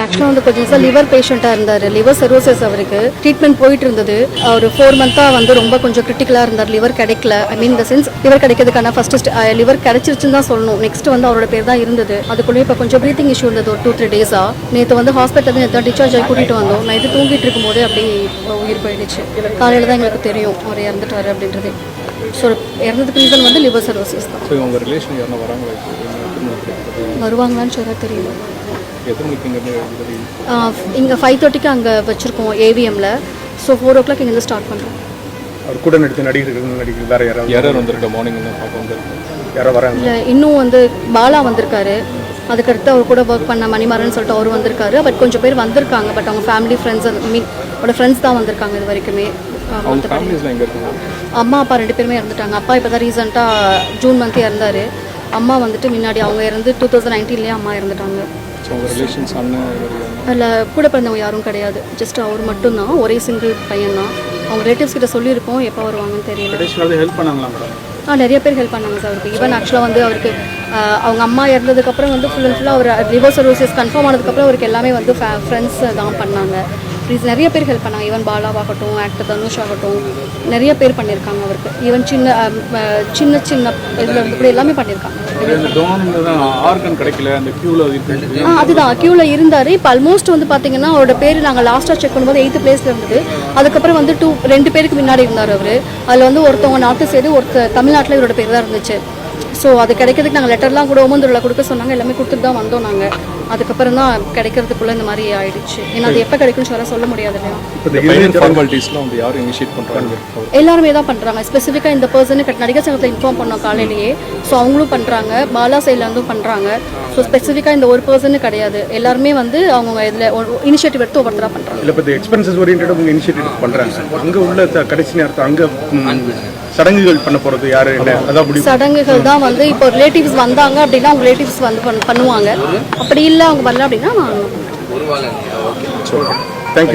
ஆக்சுவலாக வந்து கொஞ்சம் லிவர் பேஷண்ட்டாக இருந்தார். லிவர் செரோசிஸ் அவருக்கு ட்ரீட்மெண்ட் போயிட்டு இருந்தது. ஒரு 4 மந்த்தாக வந்து ரொம்ப கொஞ்சம் கிரிட்டிக்கலாக இருந்தார். லிவர் கிடைக்கல. ஐ மீன் இந்த சென்ஸ் லிவர் கிடைக்கிறதுக்கான ஃபர்ஸ்ட் லிவர் கிடைச்சிருச்சுன்னு தான் சொல்லணும். நெக்ஸ்ட் வந்து அவரோட பேர் தான் இருந்தது. அதுக்குள்ளேயே இப்போ கொஞ்சம் ப்ரீத்திங் இஷ்யூ இருந்தது ஒரு 2-3 டேஸாக. நேற்று வந்து ஹாஸ்பிட்டல் நேற்று டிஸ்சார்ஜ் ஆகி கூட்டிகிட்டு வந்தோம். நைட்டு தூங்கிட்டு இருக்கும்போதே அப்படி உயிர் போயிடுச்சு. காலையில் தான் எங்களுக்கு தெரியும் அவர் இறந்துட்டாரு அப்படின்றது. ஸோ இறந்ததுக்கு ரீசன் வந்து லிவர் செரோசிஸ் தான். ஸோ உங்கள் ரிலேஷன் யாரும் வராங்களா? வருவாங்களான்னு சொல்ல தெரியல. எத்தனை மணிக்கு இங்கே 5:30க்கு அங்கே வச்சுருக்கோம் ஏவிஎம்மில். ஸோ 4 o'clock இங்கேருந்து ஸ்டார்ட் பண்ணுறோம். அவர் கூட நடித்த நடிகர்கள் வேறு யாராவது வந்திருக்கா? மார்னிங் பார்க்க வந்திருக்கோம். யாரோ வராங்க? இல்லை, இன்னும் வந்து பாலா வந்திருக்காரு. அதுக்கடுத்து அவர் கூட ஒர்க் பண்ண மணிமாறன் சொல்லிட்டு அவர் வந்திருக்காரு. பட் கொஞ்சம் பேர் வந்திருக்காங்க. பட் அவங்க ஃபேமிலி ஃப்ரெண்ட்ஸ் அவரோட ஃப்ரெண்ட்ஸ் தான் வந்திருக்காங்க இது வரைக்குமே. அம்மா அப்பா 2 பேருமே இறந்துட்டாங்க. அப்பா இப்போ தான் ரீசெண்டாக ஜூன் மந்த் இறந்தார். அம்மா வந்துட்டு முன்னாடி அவங்க இறந்து 2019 அம்மா இறந்துட்டாங்க. அதில் கூட பிறந்தவங்க யாரும் கிடையாது. ஜஸ்ட் அவர் மட்டும்தான், ஒரே சிங்கிள் பையன் தான். அவங்க ரிலேட்டிவ்ஸ் கிட்ட சொல்லியிருக்கோம், எப்போ வருவாங்கன்னு தெரியல. ஹெல்ப் பண்ணாங்களா மேடம்? நிறைய பேர் ஹெல்ப் பண்ணாங்க சார் அவருக்கு. ஈவன் ஆக்சுவலாக வந்து அவருக்கு அவங்க அம்மா இறந்ததுக்கப்புறம் வந்து ஃபுல் அண்ட் ஃபுல்லாக அவர் லிவர் செரோசிஸ் கன்ஃபார்ம் ஆனதுக்கப்புறம் அவருக்கு எல்லாமே வந்து ஃப்ரெண்ட்ஸ் தான் பண்ணாங்க. நிறைய பேர் ஹெல்ப் பண்ணாங்க. ஈவன் பாலாவாகட்டும், ஆக்டர் தனுஷ் ஆகட்டும், நிறைய பேர் பண்ணியிருக்காங்க அவருக்கு. ஈவன் சின்ன சின்ன இதில் இருந்து கூட எல்லாமே பண்ணியிருக்காங்க. அதுதான் க்யூவில் இருந்தார். இப்போ ஆல்மோஸ்ட் வந்து பார்த்தீங்கன்னா அவரோட பேர் நாங்கள் லாஸ்ட்டாக செக் பண்ணும்போது 8th பிளேஸில் இருந்தது. அதுக்கப்புறம் வந்து 2 பேருக்கு முன்னாடி இருந்தார் அவர். அதில் வந்து ஒருத்தவங்க நார்த்து சைடு, ஒருத்தர் தமிழ்நாட்டில் இவரோட பேர் தான் இருந்துச்சு. ஸோ அது கிடைக்கிறதுக்கு நாங்கள் லெட்டர்லாம் கூட ஓமந்தூரில் கொடுக்க சொன்னாங்க. எல்லாமே கொடுத்துட்டு தான் வந்தோம் நாங்கள். அதுக்கப்புறம் தான் கிடைக்கிறதுக்குள்ளே இந்த மாதிரி ஆயிடுச்சு. ஏன்னா அது எப்போ கிடைக்கும்னு சொல்ல முடியாது இல்லையா? எல்லாருமே தான் பண்ணுறாங்க. ஸ்பெசிஃபிக்காக இந்த பர்சனுக்கு நடிகர் சங்கத்தில் இன்ஃபார்ம் பண்ணோம் காலையிலேயே. ஸோ அவங்களும் பண்ணுறாங்க, பாலா சைட்லேருந்தும் பண்ணுறாங்க. ஸோ ஸ்பெசிஃபிக்காக இந்த ஒரு பர்சனு கிடையாது. எல்லாருமே வந்து அவங்க இதில் இனிஷியேட்டிவ் எடுத்து ஒவ்வொருத்தராக பண்ணுறாங்க. இல்லை, இப்போ எக்ஸ்பென்சஸ் ஓரியன்டாக உங்கள் இனிஷியேட்டிவ் பண்ணுறாங்க. அங்கே உள்ள கடைசி நேரத்தில் அங்கே சடங்குகள் பண்ண போகிறது யார்? அதான் சடங்குகள் தான் வந்து இப்போ ரிலேட்டிவ்ஸ் வந்தாங்க அப்படின்னா அவங்க ரிலேட்டிவ்ஸ் வந்து பண்ணுவாங்க. அப்படி இல்லை அவங்க வரல அப்படின்னா நான் தேங்க்யூ.